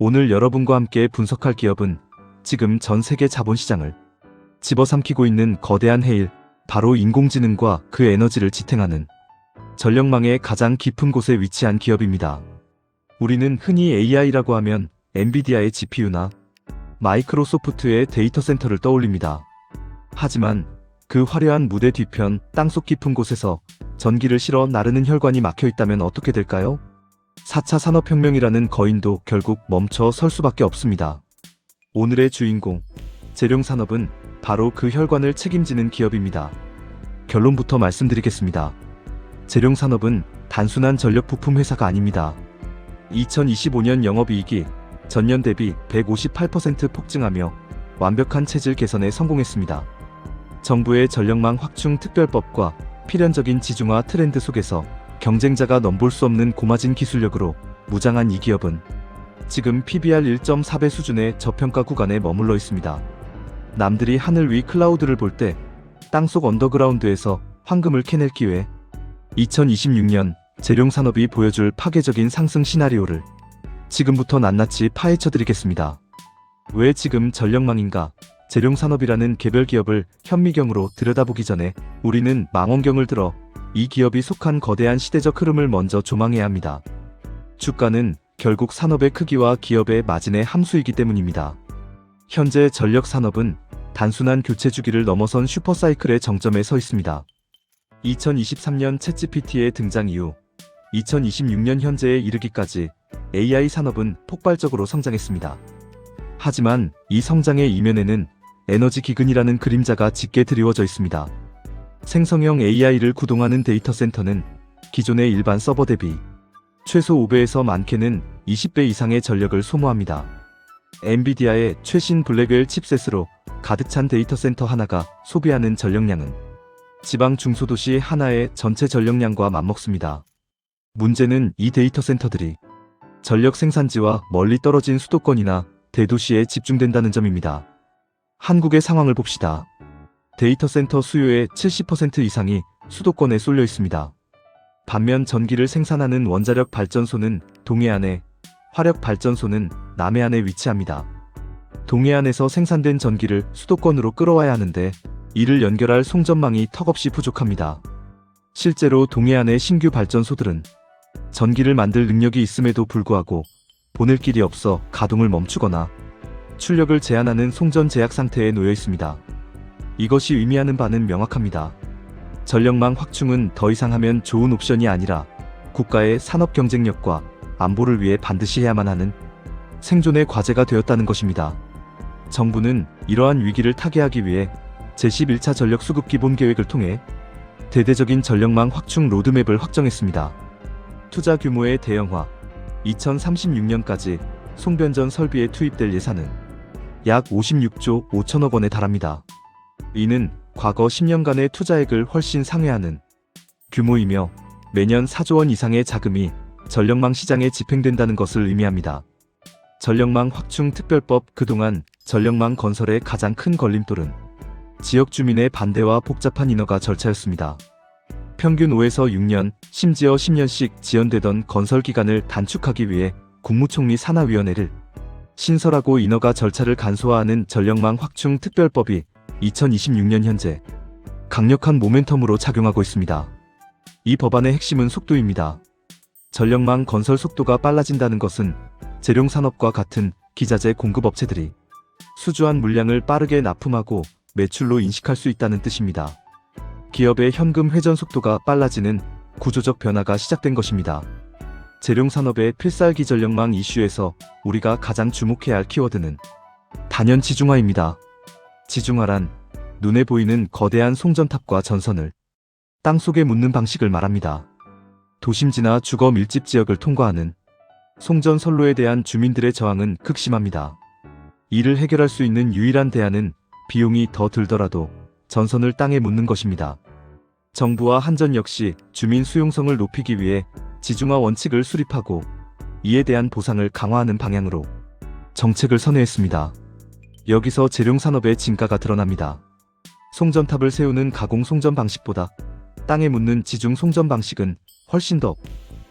오늘 여러분과 함께 분석할 기업은 지금 전 세계 자본시장을 집어삼키고 있는 거대한 해일, 바로 인공지능과 그 에너지를 지탱하는 전력망의 가장 깊은 곳에 위치한 기업입니다. 우리는 흔히 AI라고 하면 엔비디아의 GPU나 마이크로소프트의 데이터 센터를 떠올립니다. 하지만 그 화려한 무대 뒤편 땅속 깊은 곳에서 전기를 실어 나르는 혈관이 막혀 있다면 어떻게 될까요? 4차 산업혁명이라는 거인도 결국 멈춰 설 수밖에 없습니다. 오늘의 주인공, 재룡산업은 바로 그 혈관을 책임지는 기업입니다. 결론부터 말씀드리겠습니다. 재룡산업은 단순한 전력 부품 회사가 아닙니다. 2025년 영업이익이 전년 대비 158% 폭증하며 완벽한 체질 개선에 성공했습니다. 정부의 전력망 확충 특별법과 필연적인 지중화 트렌드 속에서 경쟁자가 넘볼 수 없는 고마진 기술력으로 무장한 이 기업은 지금 PBR 1.4배 수준의 저평가 구간에 머물러 있습니다. 남들이 하늘 위 클라우드를 볼 때 땅속 언더그라운드에서 황금을 캐낼 기회. 2026년 재룡산업이 보여줄 파괴적인 상승 시나리오를 지금부터 낱낱이 파헤쳐드리겠습니다. 왜 지금 전력망인가? 재룡산업이라는 개별 기업을 현미경으로 들여다보기 전에 우리는 망원경을 들어 이 기업이 속한 거대한 시대적 흐름을 먼저 조망해야 합니다. 주가는 결국 산업의 크기와 기업의 마진의 함수이기 때문입니다. 현재 전력산업은 단순한 교체 주기를 넘어선 슈퍼사이클의 정점에 서 있습니다. 2023년 챗GPT의 등장 이후 2026년 현재에 이르기까지 AI 산업은 폭발적으로 성장했습니다. 하지만 이 성장의 이면에는 에너지 기근이라는 그림자가 짙게 드리워져 있습니다. 생성형 AI를 구동하는 데이터 센터는 기존의 일반 서버 대비 최소 5배에서 많게는 20배 이상의 전력을 소모합니다. 엔비디아의 최신 블랙웰 칩셋으로 가득 찬 데이터 센터 하나가 소비하는 전력량은 지방 중소도시 하나의 전체 전력량과 맞먹습니다. 문제는 이 데이터 센터들이 전력 생산지와 멀리 떨어진 수도권이나 대도시에 집중된다는 점입니다. 한국의 상황을 봅시다. 데이터 센터 수요의 70% 이상이 수도권에 쏠려 있습니다. 반면 전기를 생산하는 원자력 발전소는 동해안에, 화력 발전소는 남해안에 위치합니다. 동해안에서 생산된 전기를 수도권으로 끌어와야 하는데 이를 연결할 송전망이 턱없이 부족합니다. 실제로 동해안의 신규 발전소들은 전기를 만들 능력이 있음에도 불구하고 보낼 길이 없어 가동을 멈추거나 출력을 제한하는 송전 제약 상태에 놓여 있습니다. 이것이 의미하는 바는 명확합니다. 전력망 확충은 더 이상 하면 좋은 옵션이 아니라 국가의 산업 경쟁력과 안보를 위해 반드시 해야만 하는 생존의 과제가 되었다는 것입니다. 정부는 이러한 위기를 타개하기 위해 제11차 전력 수급 기본 계획을 통해 대대적인 전력망 확충 로드맵을 확정했습니다. 투자 규모의 대형화, 2036년까지 송변전 설비에 투입될 예산은 약 56조 5천억 원에 달합니다. 이는 과거 10년간의 투자액을 훨씬 상회하는 규모이며 매년 4조 원 이상의 자금이 전력망 시장에 집행된다는 것을 의미합니다. 전력망 확충 특별법. 그동안 전력망 건설의 가장 큰 걸림돌은 지역 주민의 반대와 복잡한 인허가 절차였습니다. 평균 5에서 6년, 심지어 10년씩 지연되던 건설 기간을 단축하기 위해 국무총리 산하위원회를 신설하고 인허가 절차를 간소화하는 전력망 확충 특별법이 2026년 현재 강력한 모멘텀으로 작용하고 있습니다. 이 법안의 핵심은 속도입니다. 전력망 건설 속도가 빨라진다는 것은 재룡산업과 같은 기자재 공급업체들이 수주한 물량을 빠르게 납품하고 매출로 인식할 수 있다는 뜻입니다. 기업의 현금 회전 속도가 빨라지는 구조적 변화가 시작된 것입니다. 재룡산업의 필살기 전력망 이슈에서 우리가 가장 주목해야 할 키워드는 단연 지중화입니다. 지중화란 눈에 보이는 거대한 송전탑과 전선을 땅속에 묻는 방식을 말합니다. 도심지나 주거 밀집 지역을 통과하는 송전 선로에 대한 주민들의 저항은 극심합니다. 이를 해결할 수 있는 유일한 대안은 비용이 더 들더라도 전선을 땅에 묻는 것입니다. 정부와 한전 역시 주민 수용성을 높이기 위해 지중화 원칙을 수립하고 이에 대한 보상을 강화하는 방향으로 정책을 선회했습니다. 여기서 재룡산업의 진가가 드러납니다. 송전탑을 세우는 가공 송전 방식보다 땅에 묻는 지중 송전 방식은 훨씬 더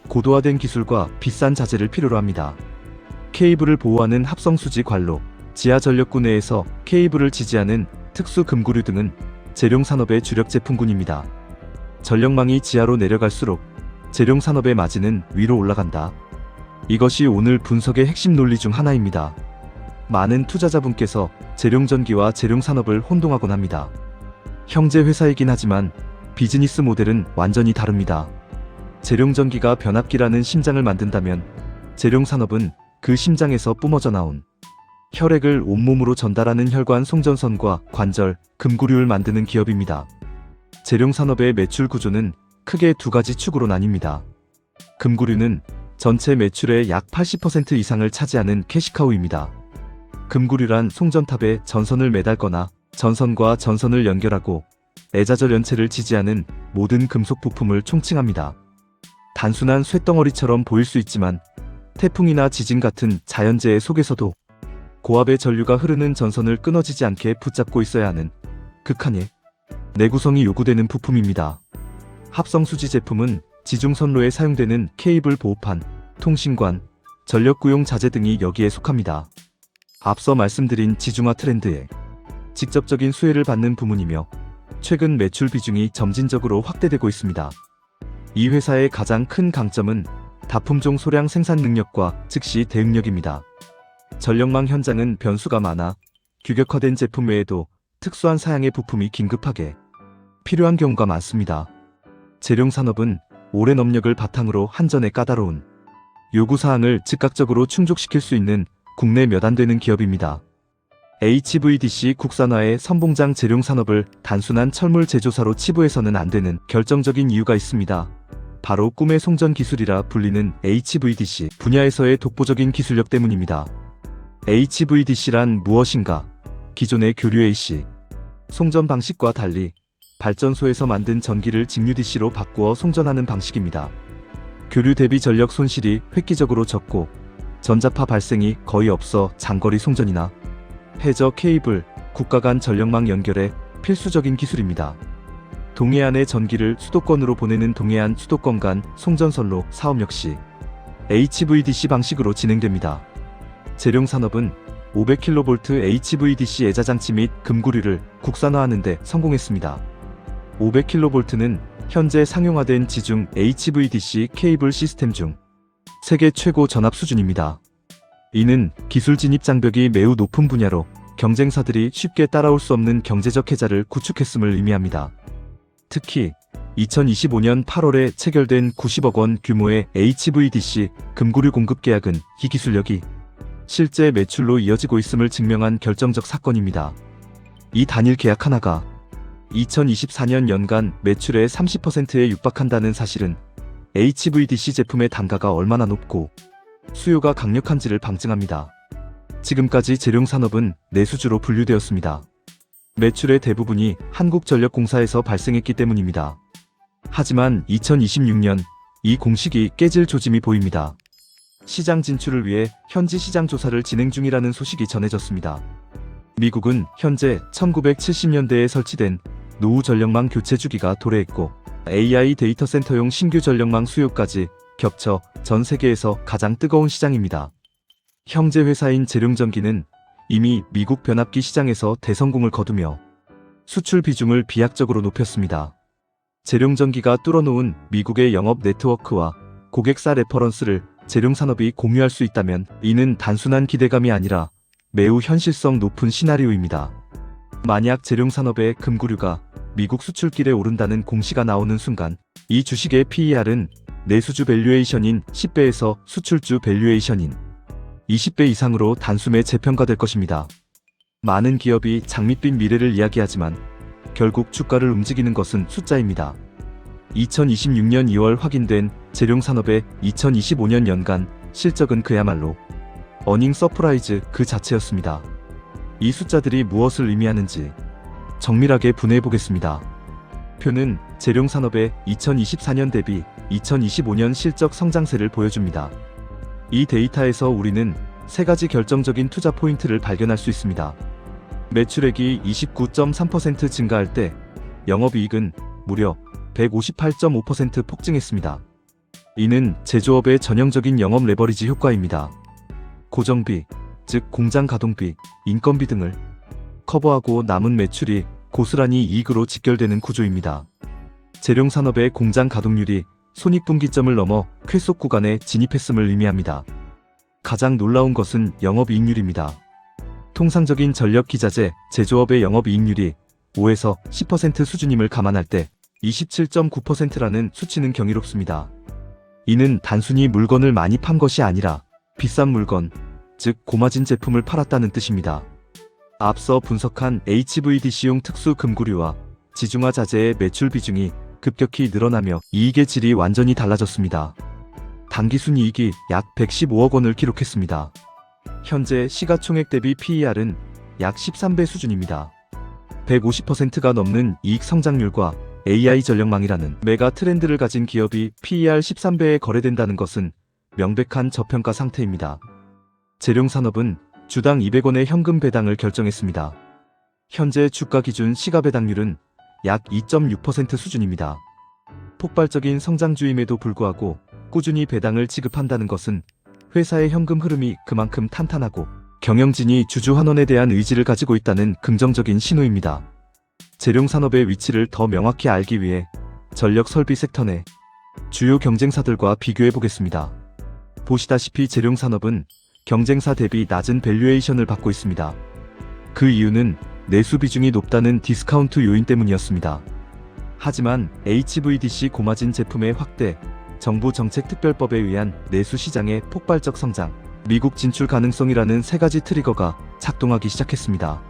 고도화된 기술과 비싼 자재를 필요로 합니다. 케이블을 보호하는 합성수지 관로, 지하전력구 내에서 케이블을 지지하는 특수 금구류 등은 재룡산업의 주력 제품군입니다. 전력망이 지하로 내려갈수록 재룡산업의 마진은 위로 올라간다. 이것이 오늘 분석의 핵심 논리 중 하나입니다. 많은 투자자분께서 재룡전기와 재룡산업을 혼동하곤 합니다. 형제 회사이긴 하지만 비즈니스 모델은 완전히 다릅니다. 재룡전기가 변압기라는 심장을 만든다면 재룡산업은 그 심장에서 뿜어져 나온 혈액을 온몸으로 전달하는 혈관 송전선과 관절, 금구류를 만드는 기업입니다. 재룡산업의 매출 구조는 크게 두 가지 축으로 나뉩니다. 금구류는 전체 매출의 약 80% 이상을 차지하는 캐시카우입니다. 금구류란 송전탑에 전선을 매달거나 전선과 전선을 연결하고 애자절 연체를 지지하는 모든 금속 부품을 총칭합니다. 단순한 쇳덩어리처럼 보일 수 있지만 태풍이나 지진 같은 자연재해 속에서도 고압의 전류가 흐르는 전선을 끊어지지 않게 붙잡고 있어야 하는 극한의 내구성이 요구되는 부품입니다. 합성수지 제품은 지중선로에 사용되는 케이블 보호판, 통신관, 전력구용 자재 등이 여기에 속합니다. 앞서 말씀드린 지중화 트렌드에 직접적인 수혜를 받는 부문이며 최근 매출 비중이 점진적으로 확대되고 있습니다. 이 회사의 가장 큰 강점은 다품종 소량 생산 능력과 즉시 대응력입니다. 전력망 현장은 변수가 많아 규격화된 제품 외에도 특수한 사양의 부품이 긴급하게 필요한 경우가 많습니다. 재룡산업은 오랜 업력을 바탕으로 한전의 까다로운 요구사항을 즉각적으로 충족시킬 수 있는 국내 몇 안 되는 기업입니다. HVDC 국산화의 선봉장 재룡산업을 단순한 철물 제조사로 치부해서는 안 되는 결정적인 이유가 있습니다. 바로 꿈의 송전 기술이라 불리는 HVDC 분야에서의 독보적인 기술력 때문입니다. HVDC란 무엇인가? 기존의 교류 AC 송전 방식과 달리 발전소에서 만든 전기를 직류 DC로 바꾸어 송전하는 방식입니다. 교류 대비 전력 손실이 획기적으로 적고 전자파 발생이 거의 없어 장거리 송전이나 해저 케이블, 국가 간 전력망 연결에 필수적인 기술입니다. 동해안의 전기를 수도권으로 보내는 동해안 수도권 간 송전선로 사업 역시 HVDC 방식으로 진행됩니다. 재룡산업은 500kV HVDC 애자장치 및 금구류를 국산화하는 데 성공했습니다. 500kV는 현재 상용화된 지중 HVDC 케이블 시스템 중 세계 최고 전압 수준입니다. 이는 기술 진입 장벽이 매우 높은 분야로 경쟁사들이 쉽게 따라올 수 없는 경제적 혜자를 구축했음을 의미합니다. 특히 2025년 8월에 체결된 90억 원 규모의 HVDC 금구류 공급 계약은 이 기술력이 실제 매출로 이어지고 있음을 증명한 결정적 사건입니다. 이 단일 계약 하나가 2024년 연간 매출의 30%에 육박한다는 사실은 HVDC 제품의 단가가 얼마나 높고 수요가 강력한지를 방증합니다. 지금까지 재룡산업은 내수주로 분류되었습니다. 매출의 대부분이 한국전력공사에서 발생했기 때문입니다. 하지만 2026년 이 공식이 깨질 조짐이 보입니다. 시장 진출을 위해 현지 시장 조사를 진행 중이라는 소식이 전해졌습니다. 미국은 현재 1970년대에 설치된 노후 전력망 교체 주기가 도래했고 AI 데이터 센터용 신규 전력망 수요까지 겹쳐 전 세계에서 가장 뜨거운 시장입니다. 형제 회사인 재룡전기는 이미 미국 변압기 시장에서 대성공을 거두며 수출 비중을 비약적으로 높였습니다. 재룡전기가 뚫어놓은 미국의 영업 네트워크와 고객사 레퍼런스를 재룡산업이 공유할 수 있다면 이는 단순한 기대감이 아니라 매우 현실성 높은 시나리오입니다. 만약 재룡산업의 금구류가 미국 수출길에 오른다는 공시가 나오는 순간 이 주식의 PER은 내수주 밸류에이션인 10배에서 수출주 밸류에이션인 20배 이상으로 단숨에 재평가될 것입니다. 많은 기업이 장밋빛 미래를 이야기하지만 결국 주가를 움직이는 것은 숫자입니다. 2026년 2월 확인된 재룡산업의 2025년 연간 실적은 그야말로 어닝 서프라이즈 그 자체였습니다. 이 숫자들이 무엇을 의미하는지 정밀하게 분해해 보겠습니다. 표는 재룡산업의 2024년 대비 2025년 실적 성장세를 보여줍니다. 이 데이터에서 우리는 세 가지 결정적인 투자 포인트를 발견할 수 있습니다. 매출액이 29.3% 증가할 때 영업이익은 무려 158.5% 폭증했습니다. 이는 제조업의 전형적인 영업 레버리지 효과입니다. 고정비, 즉 공장 가동비, 인건비 등을 커버하고 남은 매출이 고스란히 이익으로 직결되는 구조입니다. 재룡산업의 공장 가동률이 손익분기점을 넘어 쾌속 구간에 진입했음을 의미합니다. 가장 놀라운 것은 영업이익률입니다. 통상적인 전력기자재 제조업의 영업이익률이 5에서 10% 수준임을 감안할 때 27.9%라는 수치는 경이롭습니다. 이는 단순히 물건을 많이 판 것이 아니라 비싼 물건, 즉 고마진 제품을 팔았다는 뜻입니다. 앞서 분석한 HVDC용 특수 금구류와 지중화 자재의 매출 비중이 급격히 늘어나며 이익의 질이 완전히 달라졌습니다. 당기순이익이 약 115억 원을 기록했습니다. 현재 시가총액 대비 PER은 약 13배 수준입니다. 150%가 넘는 이익 성장률과 AI 전력망이라는 메가 트렌드를 가진 기업이 PER 13배에 거래된다는 것은 명백한 저평가 상태입니다. 재룡산업은 주당 200원의 현금 배당을 결정했습니다. 현재 주가 기준 시가 배당률은 약 2.6% 수준입니다. 폭발적인 성장주임에도 불구하고 꾸준히 배당을 지급한다는 것은 회사의 현금 흐름이 그만큼 탄탄하고 경영진이 주주 환원에 대한 의지를 가지고 있다는 긍정적인 신호입니다. 재룡산업의 위치를 더 명확히 알기 위해 전력 설비 섹터 내 주요 경쟁사들과 비교해 보겠습니다. 보시다시피 재룡산업은 경쟁사 대비 낮은 밸류에이션을 받고 있습니다. 그 이유는 내수 비중이 높다는 디스카운트 요인 때문이었습니다. 하지만 HVDC 고마진 제품의 확대, 정부 정책 특별법에 의한 내수 시장의 폭발적 성장, 미국 진출 가능성이라는 세 가지 트리거가 작동하기 시작했습니다.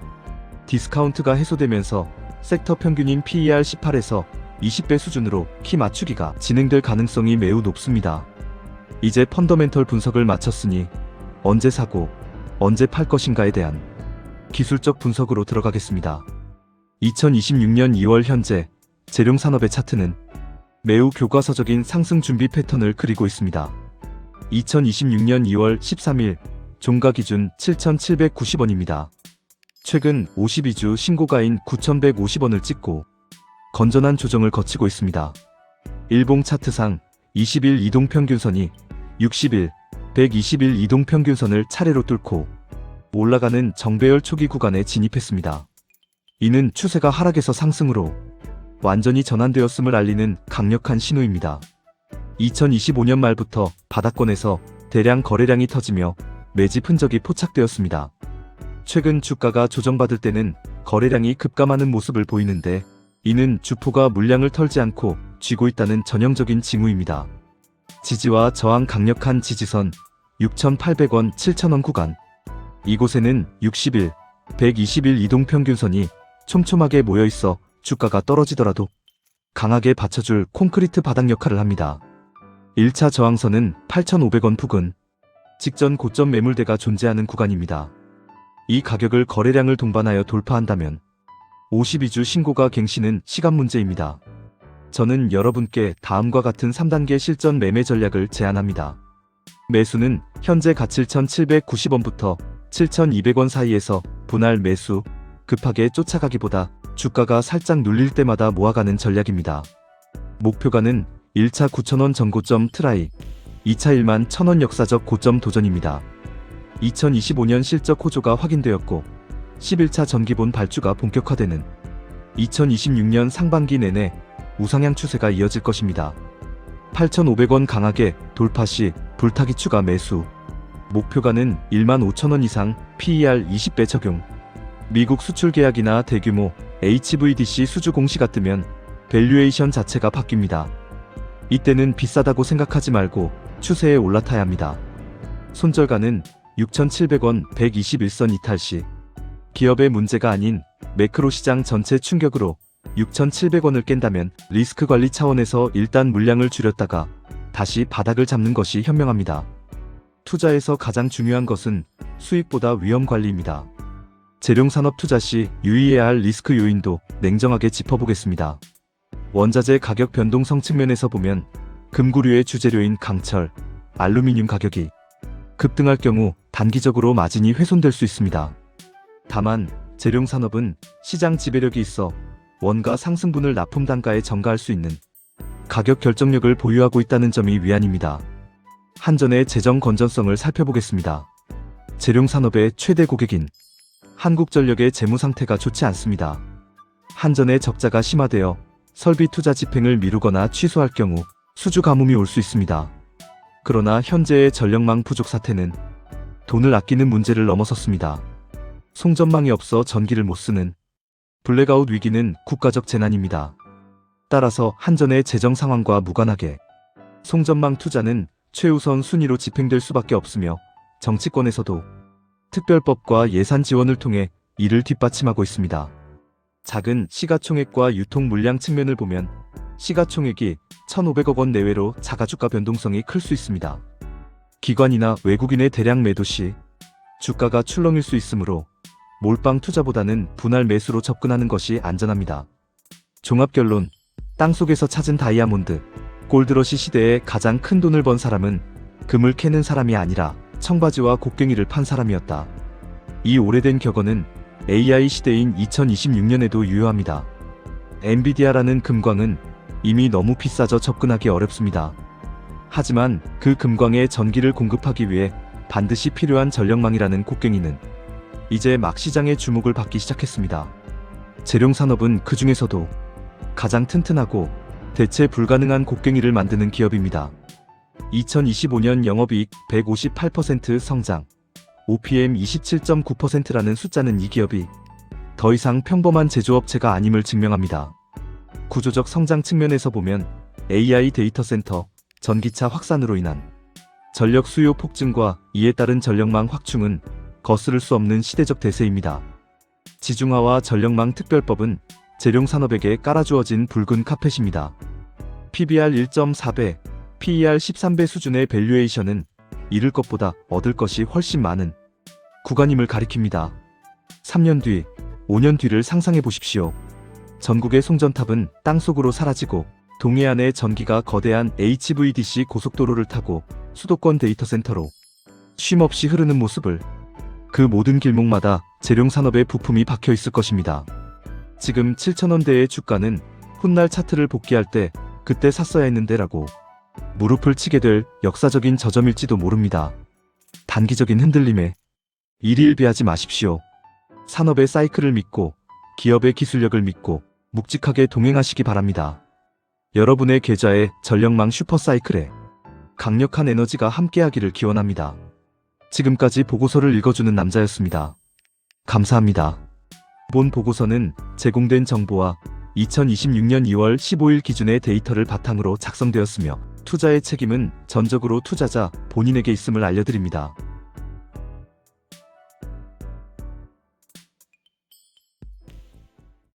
디스카운트가 해소되면서 섹터 평균인 PER 18에서 20배 수준으로 키 맞추기가 진행될 가능성이 매우 높습니다. 이제 펀더멘털 분석을 마쳤으니 언제 사고, 언제 팔 것인가에 대한 기술적 분석으로 들어가겠습니다. 2026년 2월 현재 재룡산업의 차트는 매우 교과서적인 상승 준비 패턴을 그리고 있습니다. 2026년 2월 13일 종가 기준 7,790원입니다. 최근 52주 신고가인 9,150원을 찍고 건전한 조정을 거치고 있습니다. 일봉 차트상 20일 이동평균선이 60일, 120일 이동평균선을 차례로 뚫고 올라가는 정배열 초기 구간에 진입했습니다. 이는 추세가 하락에서 상승으로 완전히 전환되었음을 알리는 강력한 신호입니다. 2025년 말부터 바닥권에서 대량 거래량이 터지며 매집 흔적이 포착되었습니다. 최근 주가가 조정받을 때는 거래량이 급감하는 모습을 보이는데 이는 주포가 물량을 털지 않고 쥐고 있다는 전형적인 징후입니다. 지지와 저항 강력한 지지선 6,800원, 7,000원 구간. 이곳에는 60일, 120일 이동평균선이 촘촘하게 모여있어 주가가 떨어지더라도 강하게 받쳐줄 콘크리트 바닥 역할을 합니다. 1차 저항선은 8,500원 부근, 직전 고점 매물대가 존재하는 구간입니다. 이 가격을 거래량을 동반하여 돌파한다면 52주 신고가 갱신은 시간 문제입니다. 저는 여러분께 다음과 같은 3단계 실전 매매 전략을 제안합니다. 매수는 현재 가 7,790원부터 7,200원 사이에서 분할 매수, 급하게 쫓아가기보다 주가가 살짝 눌릴 때마다 모아가는 전략입니다. 목표가는 1차 9,000원 전고점 트라이, 2차 11,000원 역사적 고점 도전입니다. 2025년 실적 호조가 확인되었고 11차 전기본 발주가 본격화되는 2026년 상반기 내내 우상향 추세가 이어질 것입니다. 8,500원 강하게 돌파 시 불타기 추가 매수, 목표가는 15,000원 이상 PER 20배 적용. 미국 수출 계약이나 대규모 HVDC 수주 공시가 뜨면 밸류에이션 자체가 바뀝니다. 이때는 비싸다고 생각하지 말고 추세에 올라타야 합니다. 손절가는 6,700원 121선 이탈 시 기업의 문제가 아닌 매크로 시장 전체 충격으로 6,700원을 깬다면 리스크 관리 차원에서 일단 물량을 줄였다가 다시 바닥을 잡는 것이 현명합니다. 투자에서 가장 중요한 것은 수익보다 위험 관리입니다. 재룡산업 투자 시 유의해야 할 리스크 요인도 냉정하게 짚어보겠습니다. 원자재 가격 변동성 측면에서 보면 금구류의 주재료인 강철, 알루미늄 가격이 급등할 경우 단기적으로 마진이 훼손될 수 있습니다. 다만 재룡산업은 시장 지배력이 있어 원가 상승분을 납품 단가에 전가할 수 있는 가격 결정력을 보유하고 있다는 점이 위안입니다. 한전의 재정 건전성을 살펴보겠습니다. 재룡산업의 최대 고객인 한국전력의 재무 상태가 좋지 않습니다. 한전의 적자가 심화되어 설비 투자 집행을 미루거나 취소할 경우 수주 가뭄이 올 수 있습니다. 그러나 현재의 전력망 부족 사태는 돈을 아끼는 문제를 넘어섰습니다. 송전망이 없어 전기를 못 쓰는 블랙아웃 위기는 국가적 재난입니다. 따라서 한전의 재정 상황과 무관하게 송전망 투자는 최우선 순위로 집행될 수밖에 없으며 정치권에서도 특별법과 예산 지원을 통해 이를 뒷받침하고 있습니다. 작은 시가총액과 유통 물량 측면을 보면 시가총액이 1,500억 원 내외로 자가주가 변동성이 클 수 있습니다. 기관이나 외국인의 대량 매도 시 주가가 출렁일 수 있으므로 몰빵 투자보다는 분할 매수로 접근하는 것이 안전합니다. 종합결론, 땅속에서 찾은 다이아몬드, 골드러시 시대에 가장 큰 돈을 번 사람은 금을 캐는 사람이 아니라 청바지와 곡괭이를 판 사람이었다. 이 오래된 격언은 AI 시대인 2026년에도 유효합니다. 엔비디아라는 금광은 이미 너무 비싸져 접근하기 어렵습니다. 하지만 그 금광에 전기를 공급하기 위해 반드시 필요한 전력망이라는 곡괭이는 이제 막 시장의 주목을 받기 시작했습니다. 재룡산업은 그 중에서도 가장 튼튼하고 대체 불가능한 곡괭이를 만드는 기업입니다. 2025년 영업이익 158% 성장, OPM 27.9%라는 숫자는 이 기업이 더 이상 평범한 제조업체가 아님을 증명합니다. 구조적 성장 측면에서 보면 AI 데이터 센터, 전기차 확산으로 인한 전력 수요 폭증과 이에 따른 전력망 확충은 거스를 수 없는 시대적 대세입니다. 지중화와 전력망 특별법은 재룡산업에게 깔아주어진 붉은 카펫입니다. PBR 1.4배, PER 13배 수준의 밸류에이션은 잃을 것보다 얻을 것이 훨씬 많은 구간임을 가리킵니다. 3년 뒤, 5년 뒤를 상상해 보십시오. 전국의 송전탑은 땅속으로 사라지고 동해안의 전기가 거대한 HVDC 고속도로를 타고 수도권 데이터 센터로 쉼없이 흐르는 모습을, 그 모든 길목마다 재룡산업의 부품이 박혀 있을 것입니다. 지금 7,000원대의 주가는 훗날 차트를 복귀할 때 그때 샀어야 했는데 라고 무릎을 치게 될 역사적인 저점일지도 모릅니다. 단기적인 흔들림에 일희일비하지 마십시오. 산업의 사이클을 믿고 기업의 기술력을 믿고 묵직하게 동행하시기 바랍니다. 여러분의 계좌에 전력망 슈퍼사이클에 강력한 에너지가 함께하기를 기원합니다. 지금까지 보고서를 읽어주는 남자였습니다. 감사합니다. 본 보고서는 제공된 정보와 2026년 2월 15일 기준의 데이터를 바탕으로 작성되었으며 투자의 책임은 전적으로 투자자 본인에게 있음을 알려드립니다.